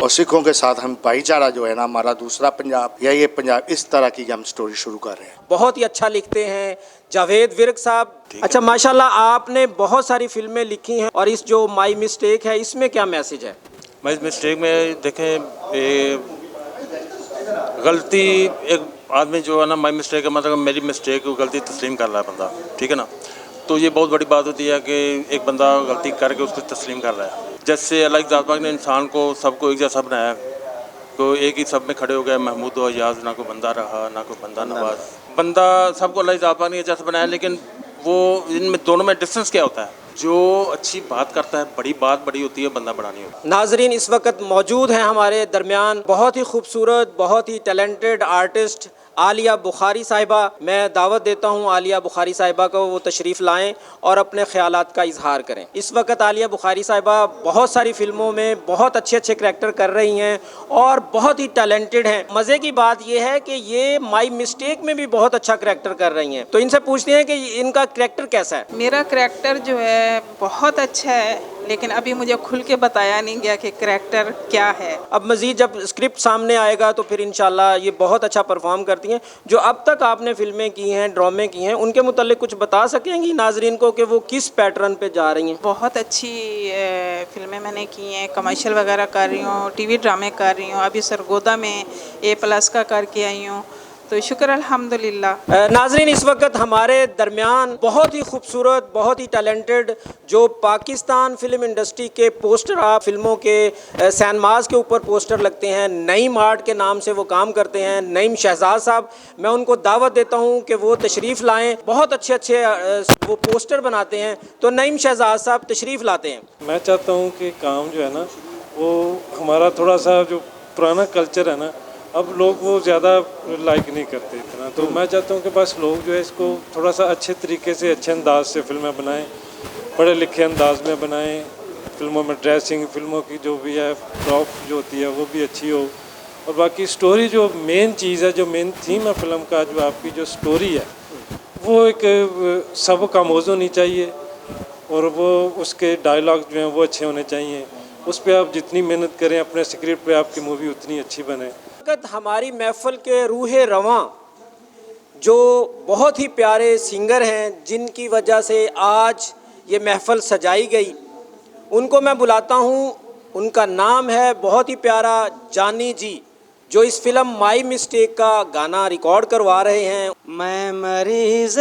और सिखों के साथ हम भाईचारा जो है ना, हमारा दूसरा पंजाब या ये पंजाब, इस तरह की हम स्टोरी शुरू कर रहे हैं। बहुत ही अच्छा लिखते हैं जावेद विर्क साहब। अच्छा, माशाल्लाह आपने बहुत सारी फिल्में लिखी हैं और इस जो माई मिस्टेक है इसमें क्या मैसेज है? माई मिस्टेक में देखें, गलती एक आदमी जो है ना, माई मिस्टेक है मतलब मेरी मिस्टेक गलती तस्लीम कर रहा है बंदा, ठीक है ना। तो ये बहुत बड़ी बात होती है कि एक बंदा गलती करके उसको तस्लीम कर रहा है। जैसे अल्लाह ज़ात पाक ने इंसान को सबको एक जैसा बनाया, तो एक ही सब में खड़े हो गए महमूद और अयाज, ना कोई बंदा रहा ना कोई बंदा नवाज। बंदा सबको अल्लाह ज़ात पाक ने एक जैसा बनाया, लेकिन वो इनमें दोनों में डिफरेंस क्या होता है? जो अच्छी बात करता है, बड़ी बात बड़ी होती है, बंदा बड़ा नहीं होता। नाजरीन इस वक्त मौजूद हैं हमारे दरमियान बहुत ही खूबसूरत, बहुत ही टैलेंटेड आर्टिस्ट आलिया बुखारी साहिबा। मैं दावत देता हूं आलिया बुखारी साहिबा को वो तशरीफ़ लाएं और अपने ख्यालात का इजहार करें। इस वक्त आलिया बुखारी साहिबा बहुत सारी फिल्मों में बहुत अच्छे अच्छे करैक्टर कर रही हैं और बहुत ही टैलेंटेड हैं। मज़े की बात यह है कि ये माई मिस्टेक में भी बहुत अच्छा करैक्टर कर रही हैं। तो इनसे पूछते हैं कि इनका करैक्टर कैसा है। मेरा करैक्टर जो है बहुत अच्छा है, लेकिन अभी मुझे खुल के बताया नहीं गया कि करैक्टर क्या है। अब मज़ीद जब स्क्रिप्ट सामने आएगा तो फिर इंशाल्लाह ये बहुत अच्छा परफॉर्म करती हैं। जो अब तक आपने फिल्में की हैं, ड्रामे की हैं, उनके मुतालिक कुछ बता सकेंगी नाजरीन को कि वो किस पैटर्न पे जा रही हैं? बहुत अच्छी फिल्में मैंने की हैं, कमर्शियल वगैरह कर रही हूँ, टीवी ड्रामे कर रही हूँ, अभी सरगोदा में A+ का करके आई हूँ, तो शुक्र अल्हम्दुलिल्लाह। नाजरीन इस वक्त हमारे दरमियान बहुत ही खूबसूरत, बहुत ही टैलेंटेड जो पाकिस्तान फिल्म इंडस्ट्री के पोस्टर, आप फिल्मों के सैनमाज के ऊपर पोस्टर लगते हैं, नईम आर्ट के नाम से वो काम करते हैं, नईम शहजाद साहब। मैं उनको दावत देता हूं कि वो तशरीफ़ लाएं। बहुत अच्छे अच्छे वो पोस्टर बनाते हैं। तो नईम शहजाद साहब तशरीफ़ लाते हैं। मैं चाहता हूँ कि काम जो है ना, वो हमारा थोड़ा सा जो पुराना कल्चर है ना, अब लोग वो ज़्यादा लाइक नहीं करते इतना। तो मैं चाहता हूँ कि बस लोग जो है इसको थोड़ा सा अच्छे तरीके से, अच्छे अंदाज से फिल्में बनाएं, पढ़े लिखे अंदाज में बनाएं। फिल्मों में ड्रेसिंग, फिल्मों की जो भी है प्रॉप जो होती है वो भी अच्छी हो, और बाकी स्टोरी जो मेन चीज़ है, जो मेन थीम है फिल्म का, जो आपकी जो स्टोरी है वो एक सबक आमोज़ होनी चाहिए, और वो उसके डायलॉग जो हैं वो अच्छे होने चाहिए। उस पर आप जितनी मेहनत करें अपने स्क्रिप्ट पे, आपकी मूवी उतनी अच्छी बने। हमारी महफिल के रूहे रवां जो बहुत ही प्यारे सिंगर हैं, जिनकी वजह से आज ये महफिल सजाई गई, उनको मैं बुलाता हूँ। उनका नाम है बहुत ही प्यारा जानी जी, जो इस फिल्म माई मिस्टेक का गाना रिकॉर्ड करवा रहे हैं। मैं मरीज़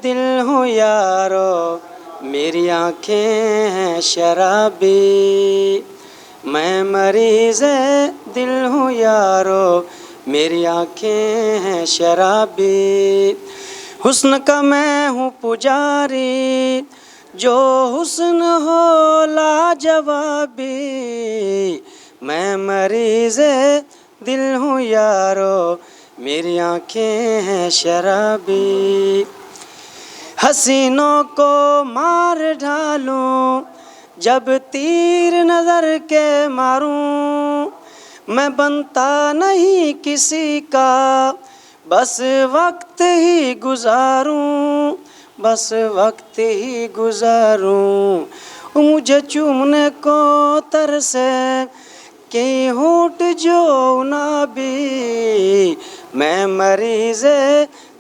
दिल हूँ यारो, मेरी आँखें हैं शराबी, मैं मरीज़ दिल हूँ यारो, मेरी आँखें हैं शराबी, हुस्न का मैं हूँ पुजारी, जो हुस्न हो लाजवाबी, मैं मरीज़ दिल हूँ यारो, मेरी आँखें हैं शराबी, हसीनों को मार डालूं जब तीर नज़र के मारूं, मैं बनता नहीं किसी का, बस वक्त ही गुजारूं, बस वक्त ही गुजारूं, मुझे चूमने को तरसे कि होंठ जो ना भी, मैं मरीज़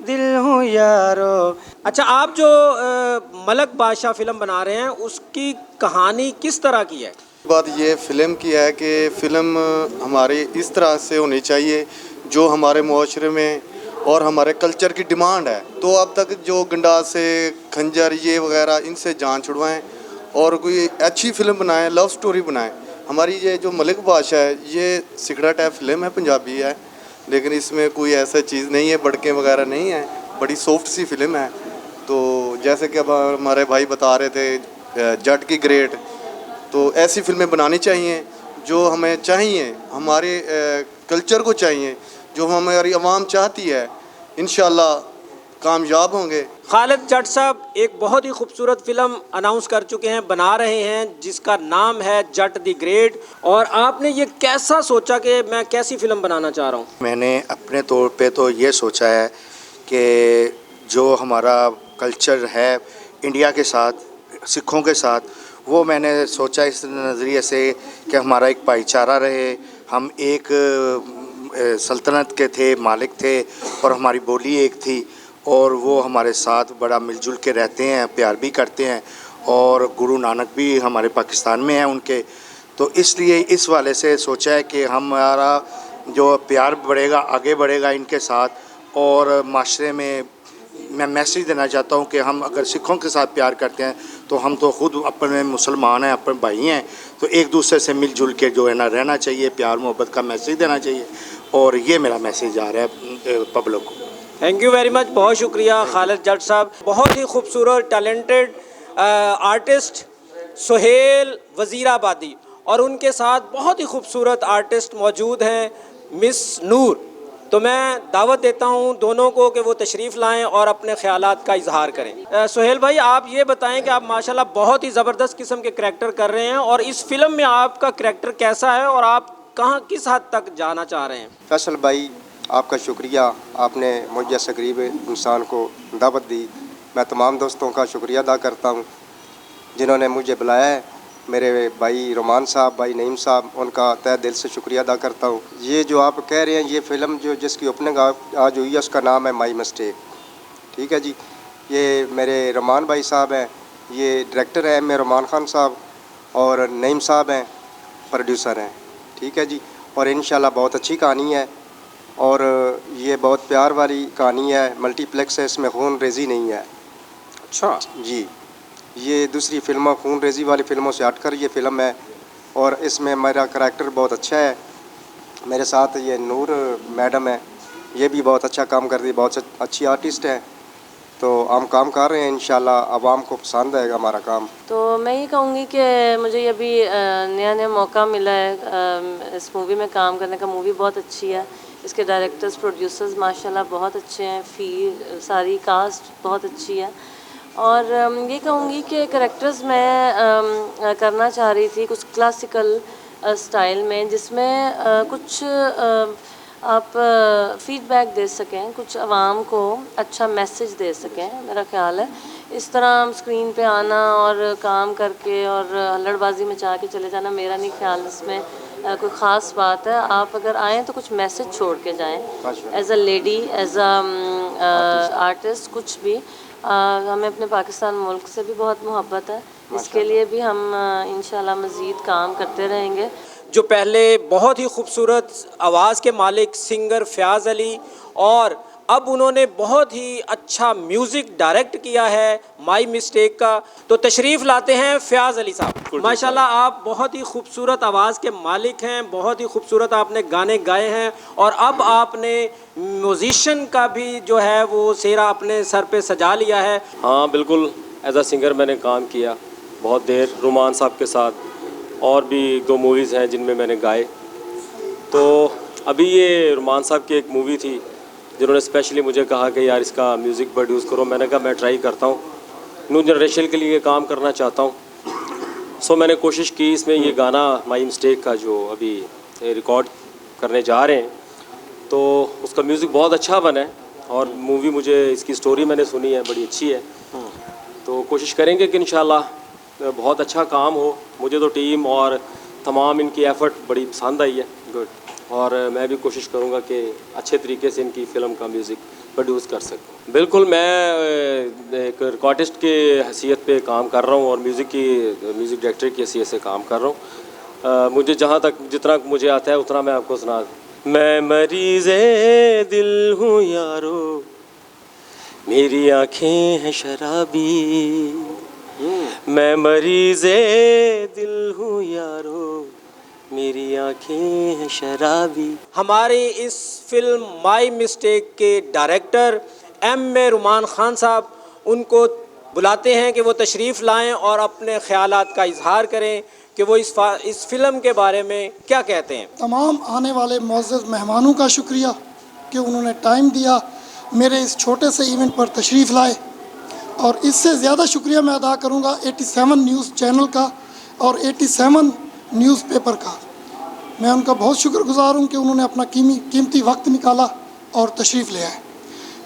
दिल हूँ यारो। अच्छा, आप जो मलक बादशाह फ़िल्म बना रहे हैं उसकी कहानी किस तरह की है? बात ये फ़िल्म की है कि फ़िल्म हमारी इस तरह से होनी चाहिए जो हमारे मुआशरे में और हमारे कल्चर की डिमांड है। तो अब तक जो गंडा से खंजर ये वगैरह, इनसे जान छुड़वाएं और कोई अच्छी फ़िल्म बनाएं, लव स्टोरी बनाएं। हमारी ये जो मलिक बादशाह है ये सिगड़ा टाइप फिल्म है, पंजाबी है, लेकिन इसमें कोई ऐसा चीज़ नहीं है, बड़के वगैरह नहीं है, बड़ी सॉफ्ट सी फिल्म है। तो जैसे कि अब हमारे भाई बता रहे थे जट की ग्रेट, तो ऐसी फिल्में बनानी चाहिए जो हमें चाहिए, हमारे कल्चर को चाहिए, जो हमारी आवाम चाहती है। इंशाल्लाह कामयाब होंगे। खालिद जट साहब एक बहुत ही खूबसूरत फिल्म अनाउंस कर चुके हैं, बना रहे हैं, जिसका नाम है जट द ग्रेट। और आपने ये कैसा सोचा कि मैं कैसी फ़िल्म बनाना चाह रहा हूँ? मैंने अपने तौर पे तो ये सोचा है कि जो हमारा कल्चर है इंडिया के साथ सिखों के साथ, वो मैंने सोचा इस नज़रिए से कि हमारा एक भाईचारा रहे। हम एक सल्तनत के थे, मालिक थे, और हमारी बोली एक थी, और वो हमारे साथ बड़ा मिलजुल के रहते हैं, प्यार भी करते हैं, और गुरु नानक भी हमारे पाकिस्तान में हैं उनके। तो इसलिए इस वाले से सोचा है कि हमारा जो प्यार बढ़ेगा, आगे बढ़ेगा इनके साथ, और माशरे में मैं मैसेज देना चाहता हूँ कि हम अगर सिखों के साथ प्यार करते हैं तो हम तो ख़ुद अपने मुसलमान हैं, अपने भाई हैं, तो एक दूसरे से मिलजुल के जो है ना रहना चाहिए, प्यार मोहब्बत का मैसेज देना चाहिए। और ये मेरा मैसेज आ रहा है पब्लिक को। थैंक यू वेरी मच, बहुत शुक्रिया खालिद जट साहब। बहुत ही खूबसूरत टैलेंटेड आर्टिस्ट सुहेल वज़ीराबादी, और उनके साथ बहुत ही खूबसूरत आर्टिस्ट मौजूद हैं मिस नूर। तो मैं दावत देता हूं दोनों को कि वो तशरीफ़ लाएं और अपने ख़यालात का इजहार करें। सुहेल भाई, आप ये बताएं कि आप माशाल्लाह बहुत ही ज़बरदस्त किस्म के करैक्टर कर रहे हैं, और इस फिल्म में आपका करैक्टर कैसा है और आप कहाँ किस हद तक जाना चाह रहे हैं? फैसल भाई, आपका शुक्रिया, आपने मुझ जैसे गरीब इंसान को दावत दी। मैं तमाम दोस्तों का शुक्रिया अदा करता हूँ जिन्होंने मुझे बुलाया है। मेरे भाई रोमान साहब, भाई नईम साहब, उनका तहे दिल से शुक्रिया अदा करता हूँ। ये जो आप कह रहे हैं, ये फ़िल्म जो जिसकी ओपनिंग आज हुई है उसका नाम है माई मिस्टेक। ठीक है जी, ये मेरे रोमान भाई साहब हैं, ये डायरेक्टर हैं, मेरे रोमान खान साहब, और नईम साहब हैं, प्रोड्यूसर हैं। ठीक है जी, और इंशाल्लाह बहुत अच्छी कहानी है, और ये बहुत प्यार वाली कहानी है, मल्टीप्लेक्स है, इसमें खून रेजी नहीं है। अच्छा जी, ये दूसरी फिल्मों खून रेजी वाली फ़िल्मों से हटकर ये फ़िल्म है, और इसमें मेरा करैक्टर बहुत अच्छा है। मेरे साथ ये नूर मैडम है, ये भी बहुत अच्छा काम करती है, बहुत अच्छी आर्टिस्ट है। तो हम काम कर रहे हैं, इंशाल्लाह आवाम को पसंद आएगा हमारा काम। तो मैं ये कहूँगी कि मुझे ये भी नया नया मौका मिला है इस मूवी में काम करने का। मूवी बहुत अच्छी है, इसके डायरेक्टर्स प्रोड्यूसर्स माशाल्लाह बहुत अच्छे हैं, सारी कास्ट बहुत अच्छी है। और ये कहूँगी कि करैक्टर्स मैं करना चाह रही थी कुछ क्लासिकल स्टाइल में, जिसमें कुछ आप फीडबैक दे सकें, कुछ आवाम को अच्छा मैसेज दे सकें। मेरा ख्याल है इस तरह हम स्क्रीन पे आना और काम करके और हल्लड़बाजी में चाह के चले जाना, मेरा नहीं ख्याल इसमें कोई ख़ास बात है। आप अगर आएँ तो कुछ मैसेज छोड़ के जाएँ, as a lady, as a artist, कुछ भी। हमें अपने पाकिस्तान मुल्क से भी बहुत मोहब्बत है, इसके लिए भी हम इंशाल्लाह मज़ीद काम करते रहेंगे। जो पहले बहुत ही खूबसूरत आवाज़ के मालिक सिंगर फ़याज़ अली, और अब उन्होंने बहुत ही अच्छा म्यूज़िक डायरेक्ट किया है माई मिस्टेक का। तो तशरीफ़ लाते हैं फ़याज़ अली साहब। माशाल्लाह आप बहुत ही खूबसूरत आवाज़ के मालिक हैं, बहुत ही खूबसूरत आपने गाने गाए हैं, और अब आपने म्यूज़िशन का भी जो है वो सेहरा अपने सर पे सजा लिया है। हाँ बिल्कुल, एज अ सिंगर मैंने काम किया बहुत देर रुमान साहब के साथ, और भी 2 मूवीज़ हैं जिनमें मैंने गाए। तो अभी ये रुमान साहब की एक मूवी थी जिन्होंने स्पेशली मुझे कहा कि यार इसका म्यूज़िक प्रोड्यूस करो। मैंने कहा मैं ट्राई करता हूँ, न्यू जनरेशन के लिए काम करना चाहता हूँ। सो मैंने कोशिश की, इसमें ये गाना माई मिस्टेक का जो अभी रिकॉर्ड करने जा रहे हैं, तो उसका म्यूज़िक बहुत अच्छा बना है, और मूवी मुझे इसकी स्टोरी मैंने सुनी है, बड़ी अच्छी है। तो कोशिश करेंगे कि इंशाल्लाह बहुत अच्छा काम हो। मुझे तो टीम और तमाम इनकी एफ़र्ट बड़ी पसंद आई है। गुड। और मैं भी कोशिश करूँगा कि अच्छे तरीके से इनकी फ़िल्म का म्यूज़िक प्रोड्यूस कर सकूँ। बिल्कुल, मैं एक रिकॉर्डिस्ट के हैसियत पे काम कर रहा हूँ और म्यूज़िक डायरेक्टर की हैसियत से काम कर रहा हूँ। मुझे जहाँ तक जितना मुझे आता है उतना मैं आपको सुना। मैं मरीज़े दिल हूँ यारो, मेरी आँखें हैं शराबी। मैं मरीज़े दिल हूँ यारो, मेरी आँखें हैं शराबी। हमारी इस फिल्म माई मिस्टेक के डायरेक्टर M.A. रुमान खान साहब, उनको बुलाते हैं कि वो तशरीफ़ लाएं और अपने ख़यालात का इजहार करें कि वो इस फिल्म के बारे में क्या कहते हैं। तमाम आने वाले मुअज़्ज़ज़ मेहमानों का शुक्रिया कि उन्होंने टाइम दिया, मेरे इस छोटे से इवेंट पर तशरीफ़ लाए, और इससे ज़्यादा शुक्रिया मैं अदा करूँगा 87 न्यूज़ चैनल का और 87 न्यूज़पेपर का। मैं उनका बहुत शुक्रगुज़ार हूँ कि उन्होंने अपना कीमती वक्त निकाला और तशरीफ़ ले आए।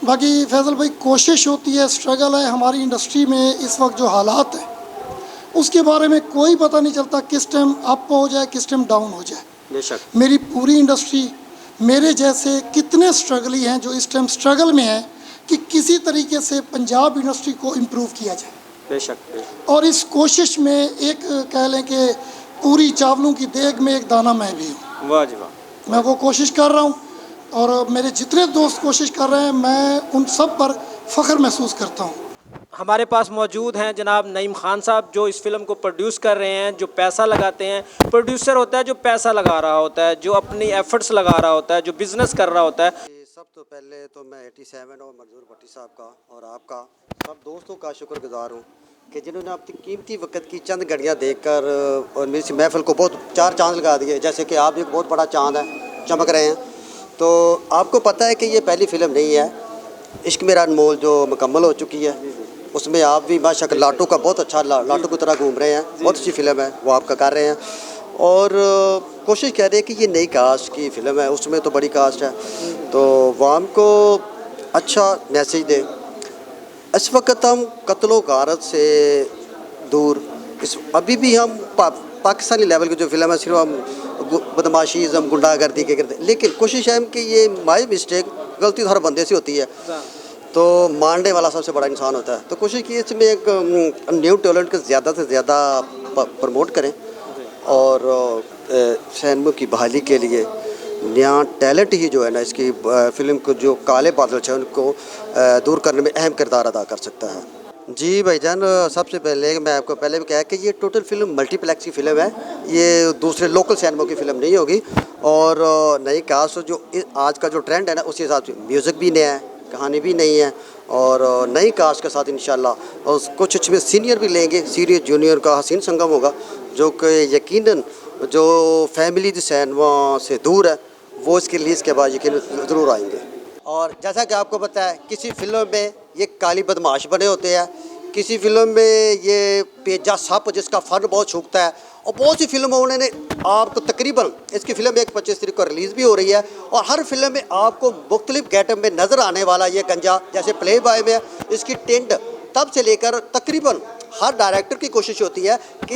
बाकी फैज़ल भाई, कोशिश होती है, स्ट्रगल है हमारी इंडस्ट्री में इस वक्त जो हालात हैं, उसके बारे में कोई पता नहीं चलता, किस टाइम अप हो जाए किस टाइम डाउन हो जाए। बेशक। मेरी पूरी इंडस्ट्री, मेरे जैसे कितने स्ट्रगली हैं जो इस टाइम स्ट्रगल में हैं कि किसी तरीके से पंजाब इंडस्ट्री को इम्प्रूव किया जाए। बेशक। और इस कोशिश में एक कह लें कि पूरी चावलों की देग में एक दाना मैं भी हूँ। वाह जी वाह। मैं वो कोशिश कर रहा हूँ और मेरे जितने दोस्त कोशिश कर रहे हैं, मैं उन सब पर फ़ख्र महसूस करता हूँ। हमारे पास मौजूद हैं जनाब नईम खान साहब, जो इस फिल्म को प्रोड्यूस कर रहे हैं, जो पैसा लगाते हैं। प्रोड्यूसर होता है जो पैसा लगा रहा होता है, जो अपनी एफर्ट्स लगा रहा होता है, जो बिज़नेस कर रहा होता है। सब तो पहले तो मैं 87 और मंजूर भट्टी साहब का और आपका सब दोस्तों का शुक्रगुजार हूँ कि जिन्होंने अपनी कीमती वक्त की चंद घड़ियाँ देखकर और मेरी महफिल को बहुत चार चांद लगा दिए। जैसे कि आप एक बहुत बड़ा चांद है, चमक रहे हैं। तो आपको पता है कि ये पहली फ़िल्म नहीं है, इश्क मेरा अनमोल जो मुकम्मल हो चुकी है, उसमें आप भी माशाल्लाह लाटू का बहुत अच्छा लाटू की तरह घूम रहे हैं। बहुत अच्छी फ़िल्म है, वो आपका कर रहे हैं और कोशिश कर रहे हैं कि ये नई कास्ट की फ़िल्म है, उसमें तो बड़ी कास्ट है, तो वाम को अच्छा मैसेज दें। इस वक्त हम कत्लो गारत से दूर, इस अभी भी हम पाकिस्तानी लेवल की जो फिल्म है सिर्फ हम बदमाशी हम गुंडागर्दी के करते, लेकिन कोशिश है कि ये माई मिस्टेक, गलती तो हर बंदे से होती है, तो मानने वाला सबसे बड़ा इंसान होता है। तो कोशिश की इसमें एक न्यू टैलेंट को ज़्यादा से ज़्यादा प्रमोट करें और सिनेमा की बहाली के लिए नया टैलेंट ही जो है ना, इसकी फ़िल्म को जो काले बादल है उनको दूर करने में अहम किरदार अदा कर सकता है। जी भाईजान, सबसे पहले मैं आपको पहले भी कहा कि ये टोटल फिल्म मल्टीप्लेक्स की फ़िल्म है, ये दूसरे लोकल सिनेमा की फ़िल्म नहीं होगी। और नई कास्ट जो आज का जो ट्रेंड है ना, उस हिसाब से म्यूज़िक भी नया है, कहानी भी नहीं है और नई कास्ट के साथ इंशाल्लाह और कुछ इसमें सीनियर भी लेंगे, सीनियर जूनियर का हसीन संगम होगा, जो कि यकीनन जो फैमिली सिनेमा से दूर है वो इसके रिलीज़ के बाद यकीन ज़रूर आएंगे। और जैसा कि आपको पता है, किसी फिल्म में ये काली बदमाश बने होते हैं, किसी फिल्म में ये पेजा सप जिसका फ़न बहुत छूकता है, और बहुत सी फिल्मों उन्होंने आपको तकरीबन इसकी फ़िल्म 25 तारीख को रिलीज़ भी हो रही है और हर फिल्म में आपको मुख्तलिफ गेटअप में नज़र आने वाला ये गंजा, जैसे प्ले बॉय में इसकी टेंट तब से लेकर तकरीबन हर डायरेक्टर की कोशिश होती है कि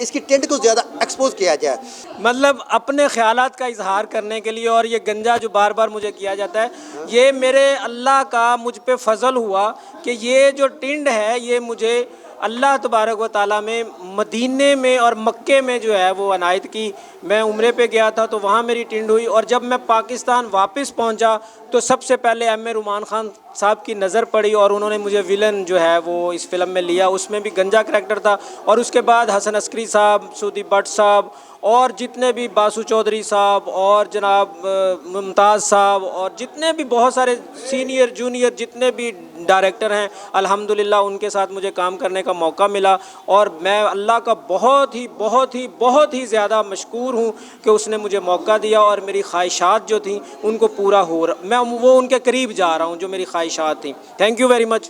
इसकी टेंट को ज़्यादा एक्सपोज किया जाए, मतलब अपने ख्यालात का इजहार करने के लिए। और ये गंजा जो बार बार मुझे किया जाता है, ये मेरे अल्लाह का मुझ पे फजल हुआ कि ये जो टिंड है ये मुझे अल्लाह तबारक व ताला में मदीने में और मक्के में जो है वो अनायत की। मैं उम्रे पे गया था तो वहाँ मेरी टिंड हुई, और जब मैं पाकिस्तान वापस पहुँचा तो सबसे पहले एम ए रुमान खान साहब की नज़र पड़ी और उन्होंने मुझे विलन जो है वो इस फिल्म में लिया, उसमें भी गंजा करैक्टर था। और उसके बाद हसन अस्करी साहब, सुदीप भट्ट साहब और जितने भी बासु चौधरी साहब और जनाब मुमताज़ साहब और जितने भी बहुत सारे सीनियर जूनियर जितने भी डायरेक्टर हैं, अल्हम्दुलिल्लाह उनके साथ मुझे काम करने का मौका मिला। और मैं अल्लाह का बहुत ही ज़्यादा मशकूर हूँ कि उसने मुझे मौका दिया और मेरी ख्वाहिशात जो थी उनको पूरा हो रहा, मैं वो उनके करीब जा रहा हूँ जो मेरी ख्वाहिशात थी। Thank you very much.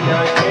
Yeah.